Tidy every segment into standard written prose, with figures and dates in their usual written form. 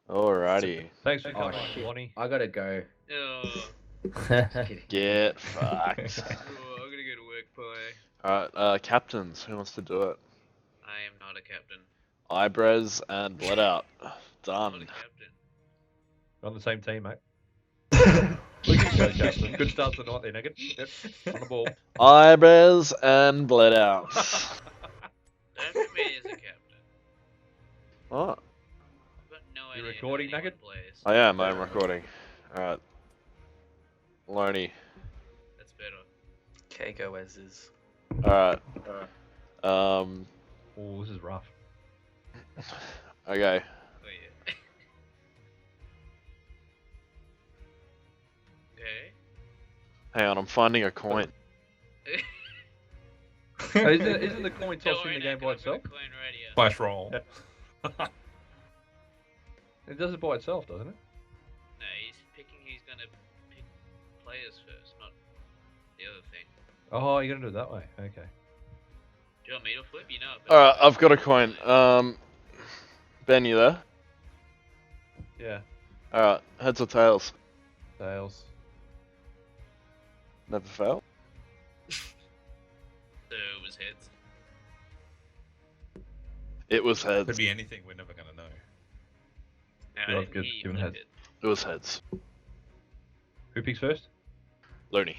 Alrighty. Thanks for Oh coming on, shit! Lonnie. I gotta go. Oh, Just kidding. Get fucked. I'm gonna go to work, boy. Alright, captains. Who wants to do it? I am not a captain. Eyebrows and bled out. I'm Done. not a captain. We're on the same team, mate. Shoutcasting. Good start to the night there, Naked. Yep, on the ball. Eyebrows and bled out. Don't put me as a captain. What? I've got no You idea. recording, how anyone Naked? plays. I am recording. Alright. Loney. That's better. Okay, go as is. Alright. Oh, this is rough. Okay. Oh yeah. Okay. Hang on, I'm finding a coin. Hey, isn't the coin toss in Don't the worry, game Naked, by I've got itself? a coin right here. Flash roll. It does it by itself, doesn't it? No, he's picking. He's gonna pick players first, not the other thing. Oh, you're gonna do it that way. Okay. Do you want me to flip? You know. Alright, I've got a coin. Ben, you there? Yeah. Alright, heads or tails? Tails. Never fail. So it was heads. It was Could heads. be anything. We're never gonna know. No, Yeah, I didn't good, hear you given flip heads. it. It was heads. Who picks first? Loney.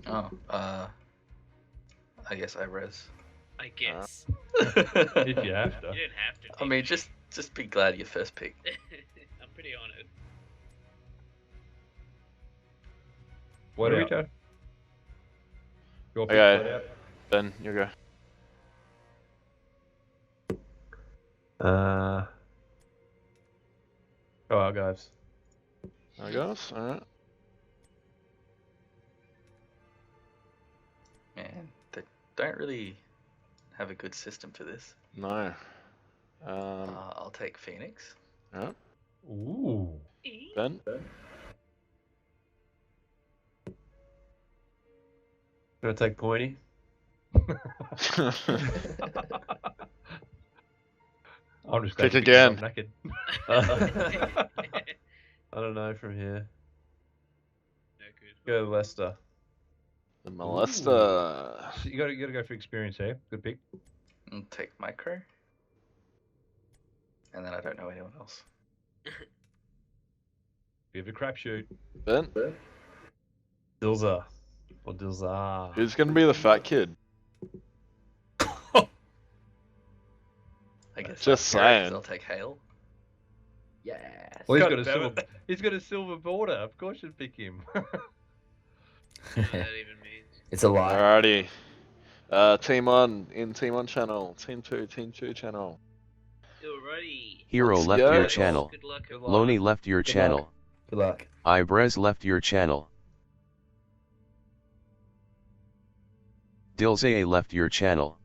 Oh, I guess I res. I guess. If you have to. You didn't have to. I pick mean, me. just be glad you first pick. I'm pretty honored. What do we out. do? Your pick, Okay. bled out. Ben, you go. Oh, our guys. I guess. Alright. Man, they don't really have a good system for this. No. I'll take Phoenix. Alright. Ooh. Ben? Gonna take Pointy. I'm just Pick glad again. Naked. I don't know from here. No good. Go Leicester. The molester. So you gotta go for experience here. Good pick. I'll take Micro. And then I don't know anyone else. Give it a crapshoot. Ben? Dilza. Or Dilza. Who's gonna be the fat kid? I guess Just I'll carry 'cause saying. I'll take Hale. Yes. Well, God damn he's got a silver border. Of course you'd pick him. I don't know what that even means. It's a lie. Alrighty. Team 1 in Team 1 channel. Team 2, Team 2 channel. Alrighty. Hero Let's left go. your channel. Good luck. Good luck. Loney left your Good channel. luck. Good luck. Ibrez left your channel. Dilzea left your channel.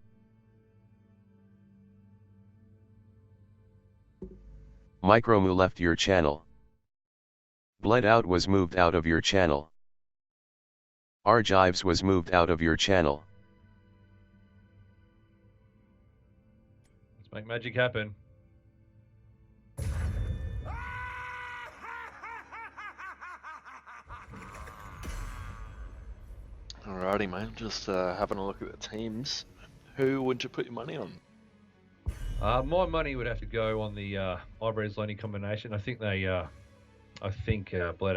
Micromu left your channel. Bled Out was moved out of your channel. Argives was moved out of your channel. Let's make magic happen. Alrighty, mate. Just having a look at the teams. Who would you put your money on? My money would have to go on the Ibrez Loney combination. I think Bled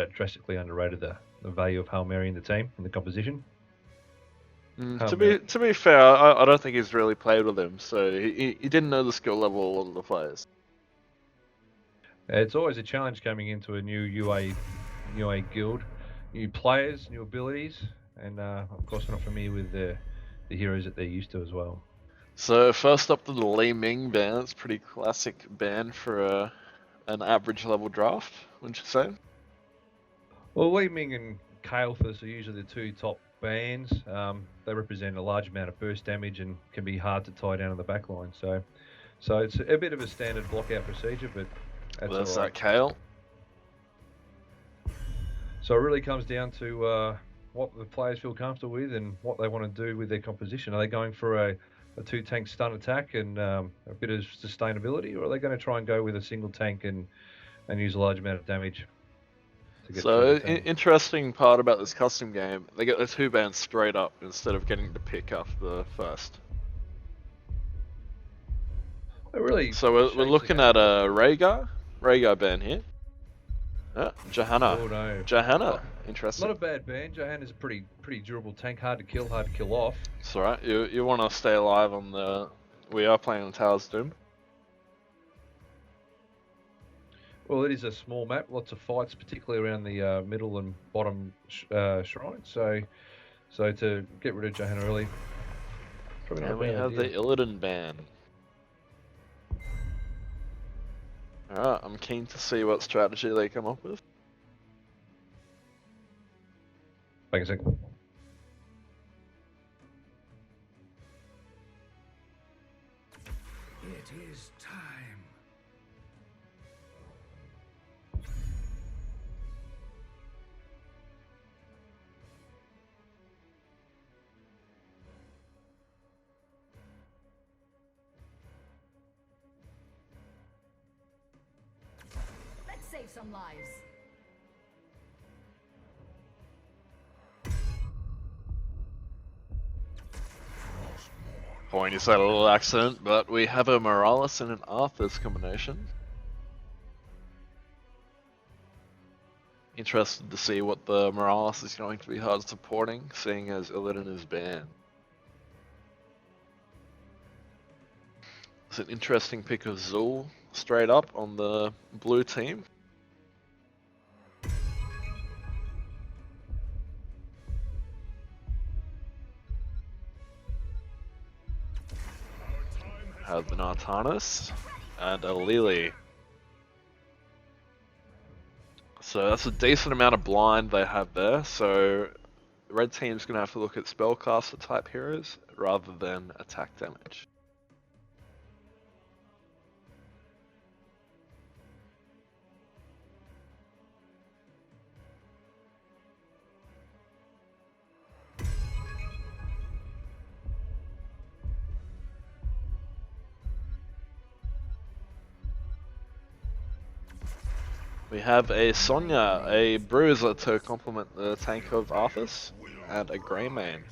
Out drastically underrated the value of Hail Mary in the team and the composition. To be fair, I don't think he's really played with him, so he didn't know the skill level of a lot of the players. It's always a challenge coming into a new UA guild, new players, new abilities, and of course we're not familiar with the heroes that they're used to as well. So first up, the Li Ming ban. It's pretty classic ban for an average level draft, wouldn't you say? Well, Li Ming and Kael'thas are usually the two top bans. They represent a large amount of burst damage and can be hard to tie down in the back line. So it's a bit of a standard blockout procedure, but that's That's all right. that Kale. So it really comes down to what the players feel comfortable with and what they want to do with their composition. Are they going for a two tank stun attack and a bit of sustainability, or are they going to try and go with a single tank and and use a large amount of damage. To get So, through the team. interesting part about this custom game, they get the 2 bans straight up instead of getting to pick after the first. It really So we're shapes the looking game at a a lot. Rhaegar ban here. Johanna. Oh no. Johanna. Not Interesting. a bad ban. Johanna's a pretty durable tank, hard to kill off. It's alright. You want to stay alive on the... We are playing on Towers Doom. Well, it is a small map, lots of fights, particularly around the middle and bottom shrines. So to get rid of Johanna early, probably not And a we bad have the idea. Illidan ban. Alright, I'm keen to see what strategy they come up with. Wait a second. It is time. Let's save some lives. Pointy's had a little accident, but we have a Morales and an Arthur's combination. Interested to see what the Morales is going to be hard supporting, seeing as Illidan is banned. It's an interesting pick of Zul straight up on the blue team. Have an Artanis and a Lily. So that's a decent amount of blind they have there. So the red team's going to have to look at spellcaster type heroes rather than attack damage. We have a Sonya, a Bruiser to complement the tank of Arthas, and a Greymane.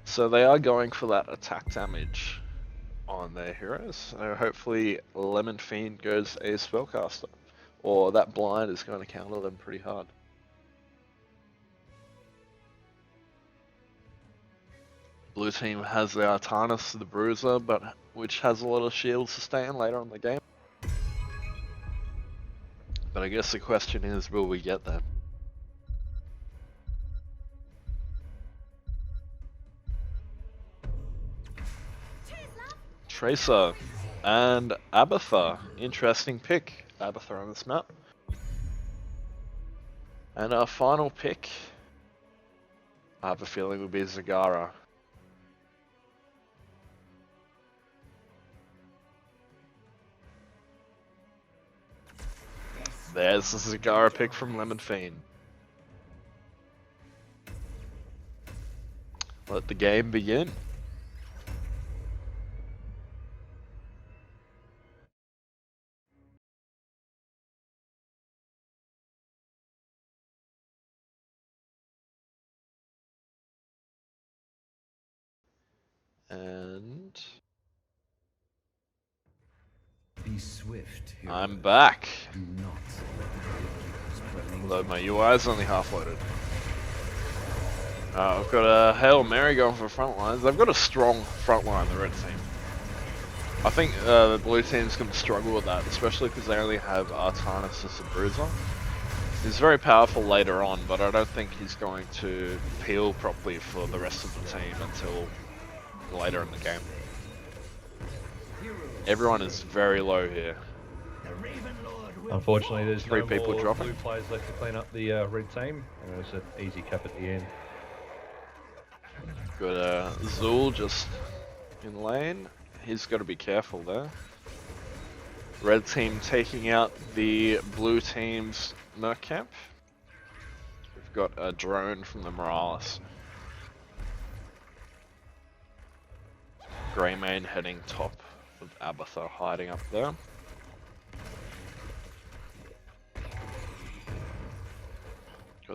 So they are going for that attack damage on their heroes. So hopefully Lemon Fiend goes a Spellcaster, or that blind is going to counter them pretty hard. Blue team has the Artanis, the Bruiser, but which has a lot of shield sustain later on in the game. But I guess the question is, will we get that? Tracer and Abathur. Interesting pick. Abathur on this map. And our final pick, I have a feeling, will be Zagara. There's the Zagara pick from Lemon Fiend. Let the game begin. And Be swift. I'm heroes. back. Do not let the Although my UI is only half loaded. I've got a Hail Mary going for front lines. They've got a strong front line, the red team. I think the blue team's going to struggle with that, especially because they only have Artanis as a bruiser. He's very powerful later on, but I don't think he's going to peel properly for the rest of the team until later in the game. Everyone is very low here. Unfortunately, there's Three no people more dropping. blue players left to clean up the red team, and it was an easy cap at the end. Got Zul just in lane. He's got to be careful there. Red team taking out the blue team's Merc camp. We've got a drone from the Morales. Greymane heading top with Abathur hiding up there.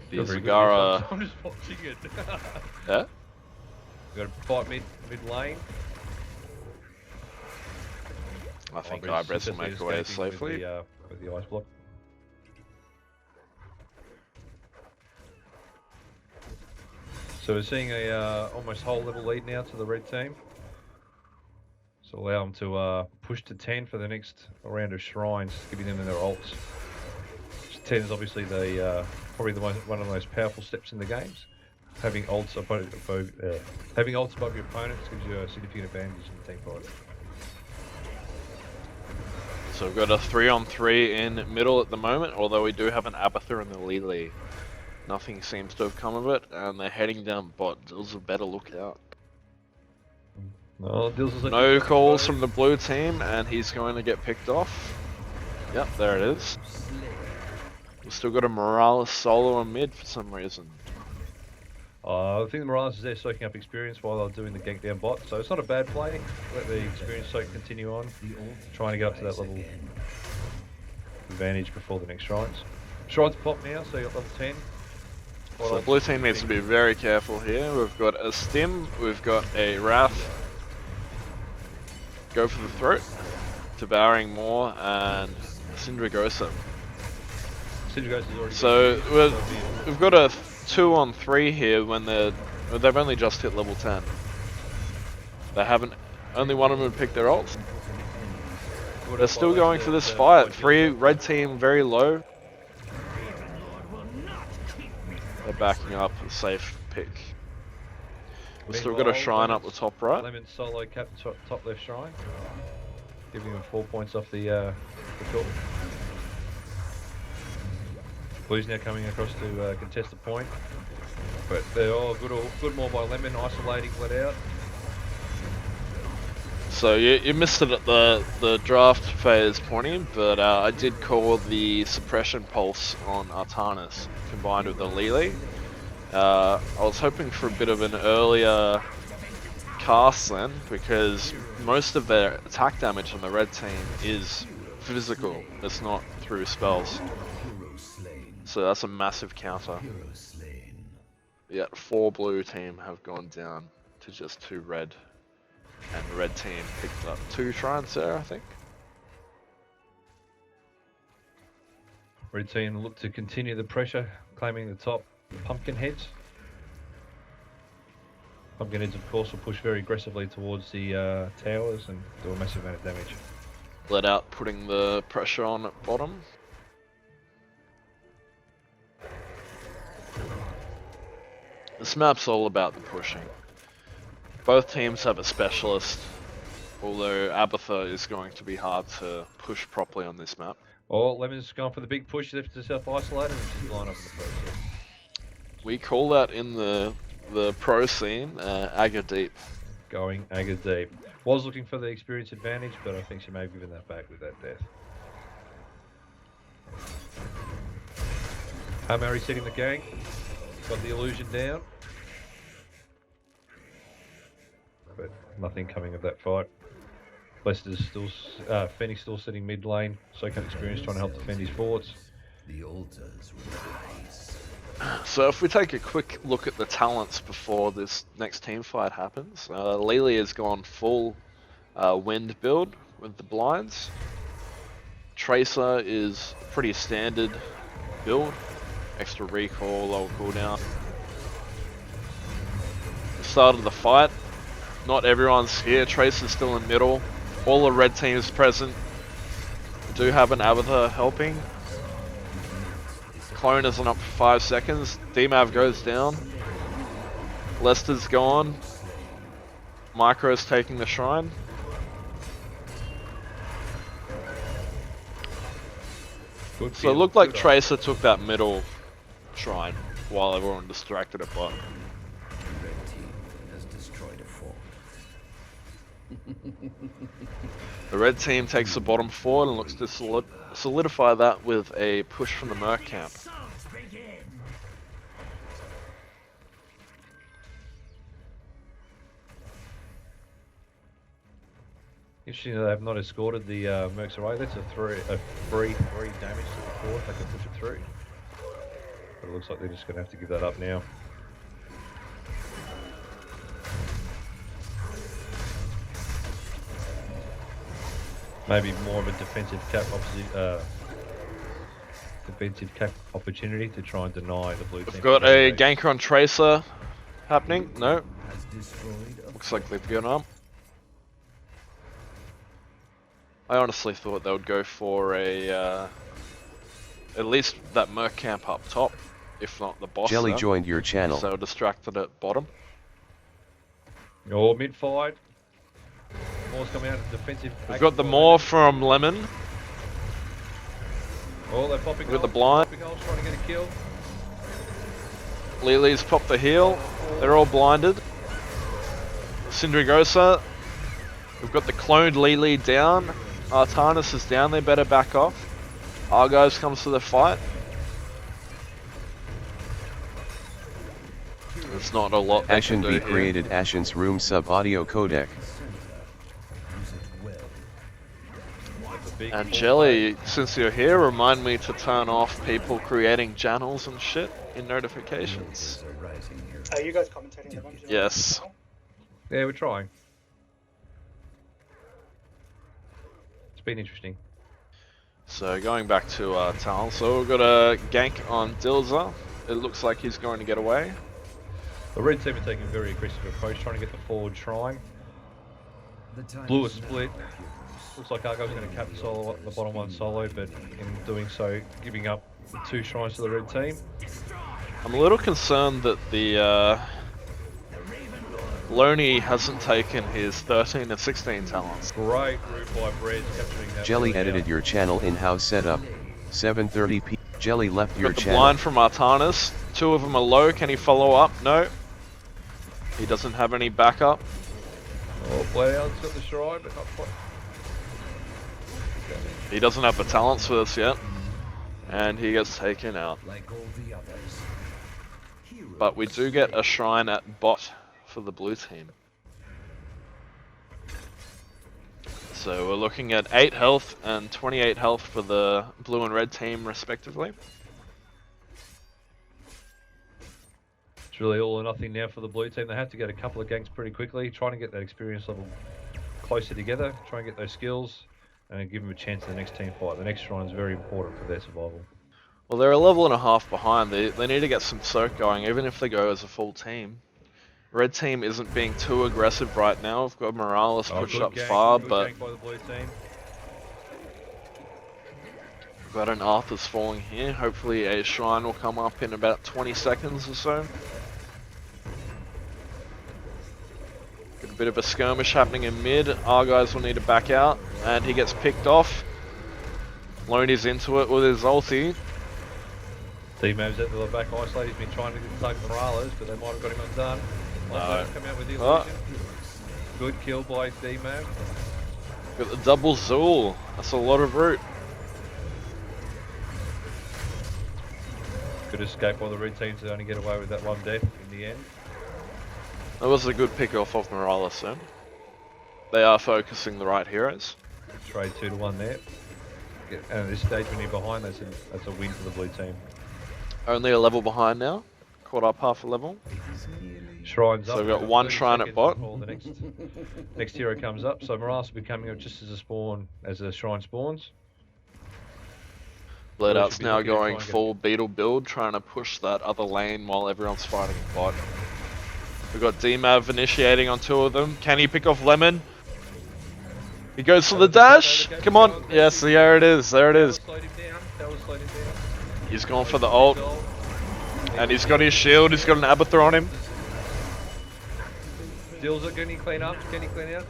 But the Got very good Zagara, news. I'm just watching it. yeah. Got to fight mid lane. I think but he's Hybrids will make successfully away escaping safely. with the ice block. So we're seeing a almost whole level lead now to the red team. So allow them to push to 10 for the next round of shrines, giving them their ults. 10 is obviously the probably one of the most powerful steps in the games. Having ults above your opponents gives you a significant advantage in the team fight. So we've got a 3-on-3 in middle at the moment, although we do have an Abathur in the Lily. Nothing seems to have come of it, and they're heading down bot. Dills a better look out. No, No calls from the blue team, and he's going to get picked off. Yep, there it is. We've still got a Morales solo on mid for some reason. I think the Morales is there soaking up experience while they're doing the gank down bot, so it's not a bad play. Let the experience soak continue on, trying to get up to that level advantage before the next shrines. Shrines pop now, so you got level 10. So the blue team needs to be very careful here. We've got a Stim, we've got a Wrath. Go for the throat, devouring more, and Syndragosa. Syndragosa's already So we've got a 2-on-3 here when they've only just hit level 10. They haven't. Only one of them picked their ults. They're still going for this fight. Red team very low. They're backing up a safe pick. We've still got a shrine up the top right. Lemon solo cap top left shrine, giving him 4 points off the kill. Blue's now coming across to contest the point, but they're all good more by Lemon, isolating flat out. So you missed it at the draft phase, Pointy, but I did call the suppression pulse on Artanis combined with the Lily. I was hoping for a bit of an earlier cast then, because most of their attack damage on the red team is physical, it's not through spells. So that's a massive counter. Yet 4 blue team have gone down to just 2 red. And the red team picked up 2 shrines there, I think. Red team look to continue the pressure, claiming the top pumpkin heads. Pumpkin heads, of course, will push very aggressively towards the towers and do a massive amount of damage. Let out, putting the pressure on at bottom. This map's all about the pushing. Both teams have a specialist, although Abathur is going to be hard to push properly on this map. Oh, Lemon's gone for the big push, left to self-isolate, and she's line up in the process. We call that in the pro scene, Aga Deep. Going Aga Deep. Was looking for the experience advantage, but I think she may have given that back with that death. Mary setting the gang. Got the illusion down. But nothing coming of that fight. Lester's still, Phoenix still sitting mid lane. Soaking experience trying to help defend his forwards. The altars rise. So if we take a quick look at the talents before this next team fight happens, Lily has gone full wind build with the blinds. Tracer is pretty standard build, extra recall, lower cooldown. The start of the fight, not everyone's here. Tracer's still in middle. All the red teams present. We do have an Abathur helping. Clone isn't up for 5 seconds. DMAV goes down. Lester's gone. Micro's taking the shrine. Good So it looked like Tracer took that middle shrine while everyone distracted at bottom. The red team has destroyed a fort. The red team takes the bottom forward and looks to solidify that with a push from the Merc camp. Interesting that they have not escorted the Mercs away. That's a free damage to the fourth. They can push it through. but it looks like they're just going to have to give that up now. Maybe more of a defensive cap opportunity to try and deny the blue team. We've got a ganker on Tracer happening. No. Has destroyed a Looks like they've given up. I honestly thought they would go for a at least that Merc camp up top, if not the boss. Jelly there. joined your channel. So distracted at bottom. Oh, mid fight. Moore's coming out of defensive. We've got the Maw from Lemon. Oh, they're popping. We've got the holes, blind. popping holes, trying to get a kill. Lily's popped the heal. They're all blinded. Syndragosa. We've got the cloned Lily down. Artanis is down. They better back off. Argos comes to the fight. There's not a lot they can Ashen do B here. created Ashen's room sub audio codec. use it well. Big And full Jelly, since you're here, remind me to turn off people creating channels and shit in notifications. Are rising here. Are you guys commentating the bunch? Yes. fight. Yeah, we're trying. It's been interesting. So going back to Tal, so we've got a gank on Dilza. It looks like he's going to get away. The red team are taking a very aggressive approach, trying to get the forward shrine. The time Blue is is now, split. Pupils. Looks like Argo's going to cap the solo, the bottom one solo, but in doing so, giving up 2 shrines to the red team. I'm a little concerned that the Loney hasn't taken his 13 and 16 talents. Great route by Bread capturing that. Jelly forward edited down. your channel in-house setup. 7:30 p. Jelly left your Got the channel. blind from Artanis. 2 of them are low. Can he follow up? No. He doesn't have any backup. Oh, Bloodhound's got the shrine, but not quite. He doesn't have the talents for this yet. And he gets taken out. Like all the others. Heroes But we do get a shrine at bot for the blue team. So we're looking at 8 health and 28 health for the blue and red team respectively. It's really all or nothing now for the blue team. They have to get a couple of ganks pretty quickly, trying to get that experience level closer together, try and get those skills, and give them a chance in the next team fight. The next shrine is very important for their survival. Well, they're a level and a half behind. They need to get some soak going, even if they go as a full team. Red team isn't being too aggressive right now. We've got Morales pushed good up gank, far, good but gank by the blue team. we've got an Arthur's falling here. Hopefully a shrine will come up in about 20 seconds or so. Got a bit of a skirmish happening in mid. Our guys will need to back out, and he gets picked off. Loney's into it with his ulti. D-Mav's at the back isolate. He's been trying to target Morales, but they might have got him undone. No. Come out with the Oh. illusion. Good kill by D-Mav. Got the double Zool. That's a lot of root. Good escape by the red team to only get away with that one death in the end. That was a good pick off of Morales then. They are focusing the right heroes. Trade 2 to 1 there. And at this stage, when you're behind, that's a win for the blue team. Only a level behind now. Caught up half a level. Shrines So up. we've got one 30 shrine at seconds bot. before the next hero comes up. So Morales will be coming up just as a spawn, as the shrine spawns. Bled Well, Out's should be now looking to try going and get full beetle build, trying to push that other lane while everyone's fighting bot. We've got DMAV initiating on 2 of them. Can he pick off Lemon? He goes for the dash. Come on. Yes, there it is. There it is. Slowed him down. That will slow him down. He's gone for the ult. And he's got his shield. He's got an Abathur on him. Dilza, can he clean up? Can he clean out?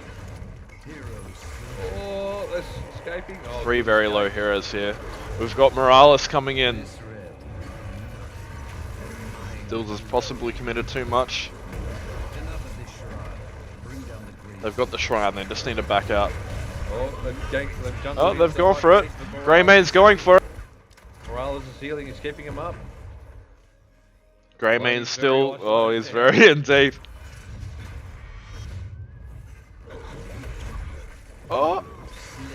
Oh, that's escaping. Oh, 3 very low heroes here. We've got Morales coming in. Dilza's possibly committed too much. They've got the shrine. They just need to back out. Oh, they've jumped Oh, in they've gone inside. for it. Greymane's going for it. Morales is healing. He's keeping him up. Greymane's he's still. very Oh, isolated he's there. very in deep. Oh!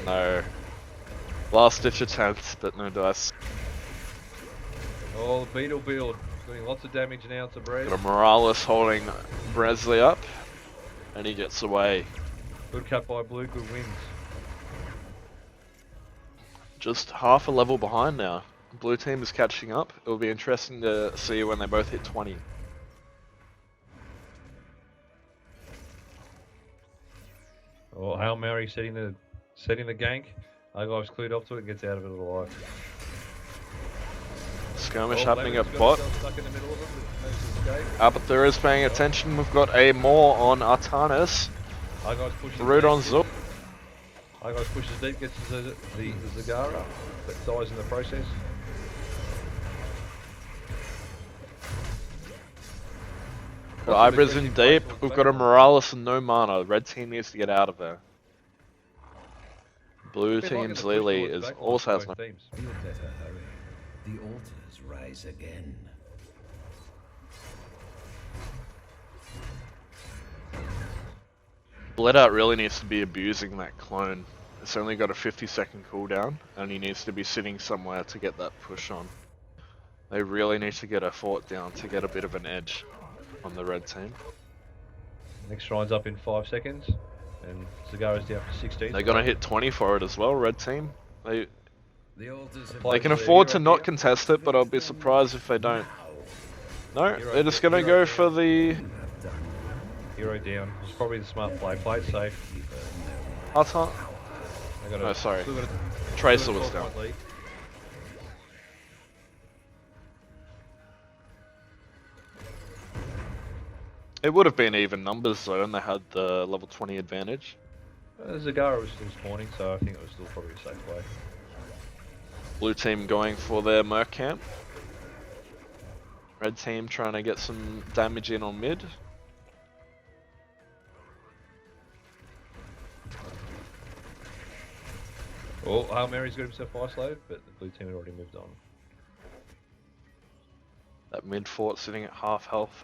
No. Last ditch attempt, but no dice. Oh, the beetle build. Doing lots of damage now to Brez. Got a Morales holding Bresley up, and he gets away. Good cut by Blue, good wins. Just half a level behind now. Blue team is catching up. It'll be interesting to see when they both hit 20. Oh, Hail Mary setting the gank. Argyve's clued up to it and gets out of it alive. Skirmish Oh, happening Lemon's at got bot. himself stuck in the middle of it, but managed to escape. But is paying attention. We've got a more on Artanis. Argyve's pushing Root deep. on Zook. Argyve pushes deep, gets the Zagara, but dies in the process. Got Ibris in deep. We've got a Morales and no mana. Red team needs to get out of there. Blue team's Lily is also has no. You'd better hurry. The altars rise again. Bled Out really needs to be abusing that clone. It's only got a 50-second cooldown, and he needs to be sitting somewhere to get that push on. They really need to get a fort down to get a bit of an edge on the red team. Next shrine's up in 5 seconds, and Zagara's down for 16. They're gonna hit 20 for it as well, red team. They The altars have can Their afford to hero not down. contest it, but I'll be surprised if they don't. No, they're just gonna Hero go down. for the Hero down. It's probably the smart play. Play it safe. Artan. They got No, a, sorry. still got a- Tracer still got a was down. 12-point lead. It would have been even numbers though, and they had the level 20 advantage. Zagara was still spawning, so I think it was still probably a safe play. Blue team going for their Merc camp. Red team trying to get some damage in on mid. Oh, Hail Mary's got himself isolated, but the blue team had already moved on. That mid fort sitting at half health.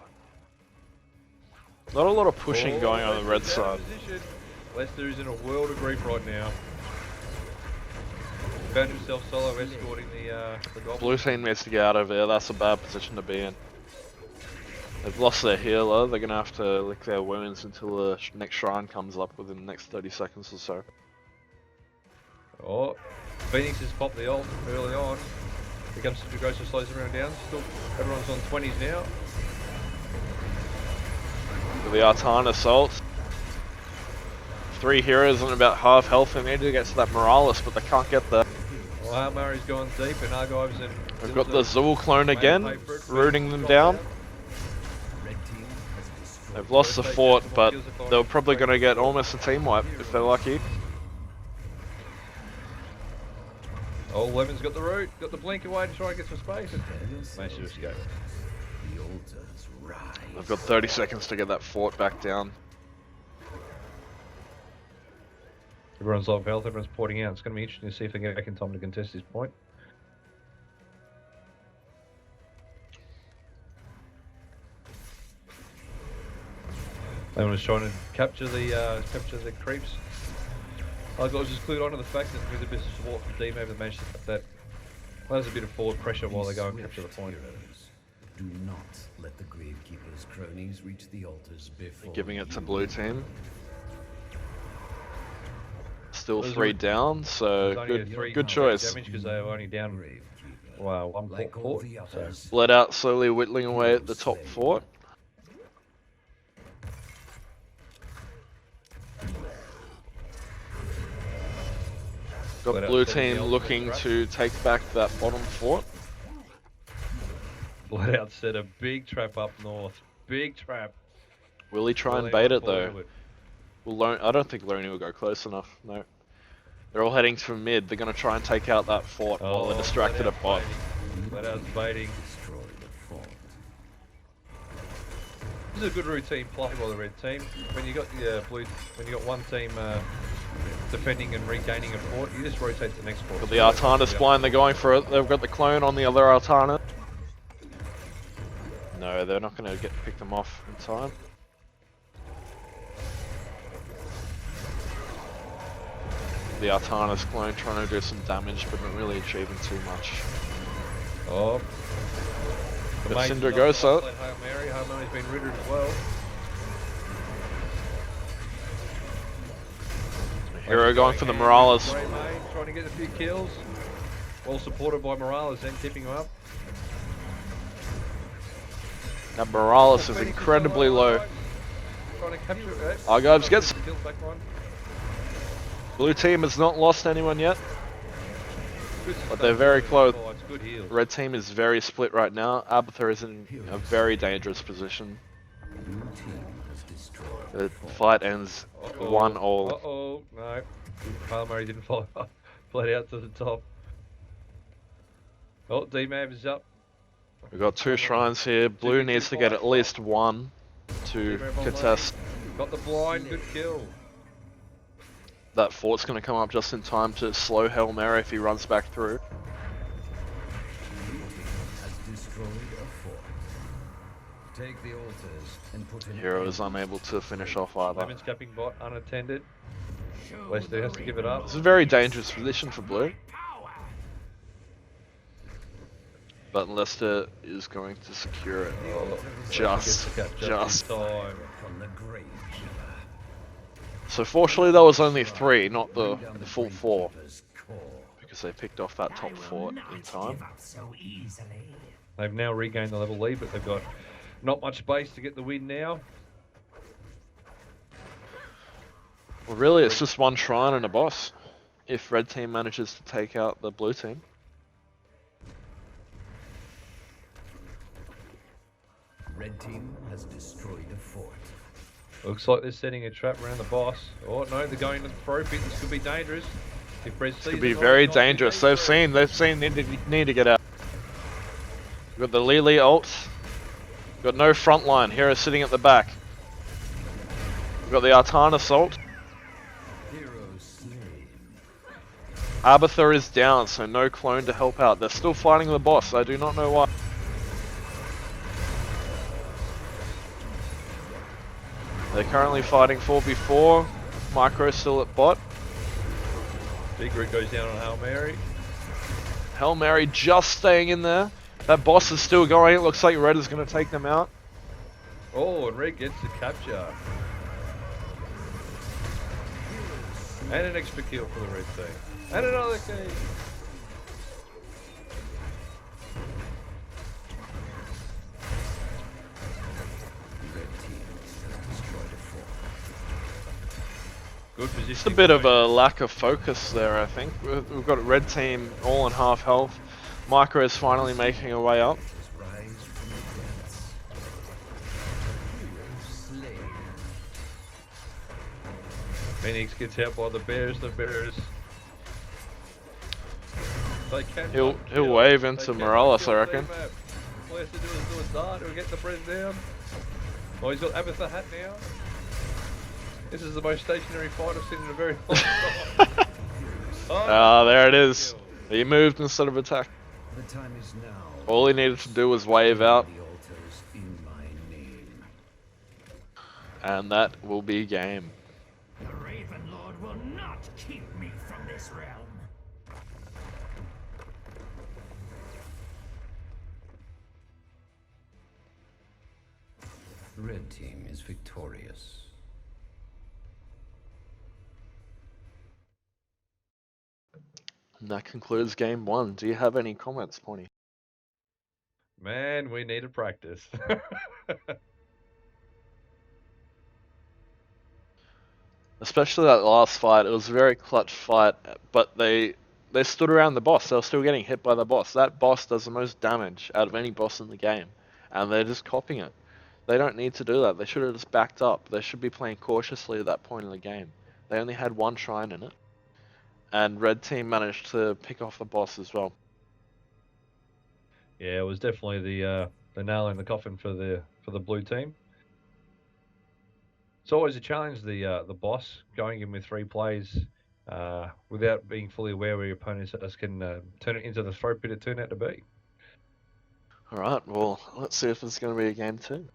Not a lot of pushing going on the red Lester's out side. of position. Lester is in a world of grief right now. Found himself solo escorting the goblin. Blue team needs to get out of there. That's a bad position to be in. They've lost their healer. They're gonna have to lick their wounds until the next shrine comes up within the next 30 seconds or so. Oh, Phoenix has popped the ult early on. Here comes Dragosa, slows everyone down. Still, everyone's on 20s now. With the Artana assault. 3 heroes on about half health. They need to get to that Morales, but they can't get there. Well, Hail Mary's gone deep, and Argyve's in. We've got the Zul clone again, rooting them down. red team has destroyed. They've lost the fort, but they're probably going to get almost a team wipe if they're lucky. Oh, Lemon's got the root, got the blink away to try and get some space. Managed to escape. The altars rise. They've got 30 seconds to get that fort back down. Everyone's low health, everyone's porting out. It's going to be interesting to see if they get back in time to contest this point. Lemon was trying to capture the creeps. I was just clued onto the fact that with a bit of support from D, maybe they managed to get that. Well, there's a bit of forward pressure while they go and capture the point. Heroes, do not let the Gravekeeper's cronies reach the altars before Giving it to you. blue team. Still Those 3 are- down, so good choice. Damage because they were only down Gravekeeper. one Like all port. the So others, Bled Out slowly whittling away at the top fort. Got Bled Out blue setting the team ultimate looking trap. to take back that bottom fort. Bled Out set a big trap up north. Big trap. Will he try and Well, bait they it though? avoided it. I don't think Loney will go close enough. No. They're all heading to mid. They're going to try and take out that fort while they're distracted at bot. Bled Out's baiting. destroy the fort. This is a good routine play by the red team. When you got the when you got one team defending and regaining a fort, you just rotate to the next fort. Got the Artana's blind. They're going for it. They've got the clone on the other Artana. No, they're not going to pick them off in time. The Artana's clone trying to do some damage, but not really achieving too much. Oh. Good Maze Cinder is goes off, up. Hail Mary. Hail Mary's been ridden as well. Hero going for the Morales. Grey Mane trying to get a few kills. Well supported by Morales then keeping him up. Now Morales is incredibly low. Trying to capture it. Argyves gets. Kills back one. Blue team has not lost anyone yet, Good but stuff. they're very close. Oh, it's good heals. Red team is very split right now. Abathur is in a very dangerous position. Blue team has destroyed The fort. fight ends 1-all. Uh-oh, no. Hail Mary didn't follow up. Played out to the top. Oh, D-Mav is up. We've got 2 shrines here. Blue needs to get at least 1 to D-Mav on contest. lane. Got the blind, good kill. That fort's going to come up just in time to slow Hail Mary if he runs back through. Has destroyed a fort. Take the altars and put an Hero end is unable to finish off either. Lemon's capping bot unattended. Lester has to give it up. It's a very dangerous position for Blue. But Leicester is going to secure it. Just. Time. from the grave keeper. So fortunately that was only 3, not the Bring down the full grave 4. keeper's core. Because they picked off that top fort in time. They've now regained the level lead, but they've got not much space to get the win now. Well really it's just 1 shrine and a boss. If red team manages to take out the blue team. Red team has destroyed a fort. Looks like they're setting a trap around the boss. Oh no, they're going to the throw pit. This could be dangerous. If Brez This sees could be it, very not dangerous. be They've seen need to get out. We've got the Lily ult. We've got no front line. Hero sitting at the back. We've got the Artanis ult. Hero slain. Abathur is down, so no clone to help out. They're still fighting the boss. I do not know why. They're currently fighting 4v4. Micro still at bot. Secret goes down on Hail Mary. Hail Mary just staying in there. That boss is still going. It looks like Red is going to take them out. Oh, and Red gets the capture. And an extra kill for the red team. And another kill. Red team has destroyed a fort. Good position. Just a bit of a lack of focus there, I think. We've got red team all on half health. Micro is finally making her way up. Rise from the depths. Hero slain. Phoenix gets out by the bears. They can He'll kill. wave They into cannot Morales, kill I reckon. D-Map. All he has to do is do a dart. He'll get the Brez down. Oh, he's got Abathur hat now. This is the most stationary fight I've seen in a very long time. Ah, there it is. He moved instead of attacked. The time is now. All he needed to do was wave out, The altars in my name. and that will be game. The Raven Lord will not keep me from this realm. Red team is victorious. And that concludes game 1. Do you have any comments, Pointy? Man, we need to practice. Especially that last fight. It was a very clutch fight, but they stood around the boss. They were still getting hit by the boss. That boss does the most damage out of any boss in the game, and they're just copying it. They don't need to do that. They should have just backed up. They should be playing cautiously at that point in the game. They only had 1 shrine in it, and red team managed to pick off the boss as well. Yeah, it was definitely the nail in the coffin for the blue team. It's always a challenge, the boss going in with 3 plays without being fully aware where your opponent is can turn it into the throw pit it turned out to be. Alright, well, let's see if it's going to be a game 2.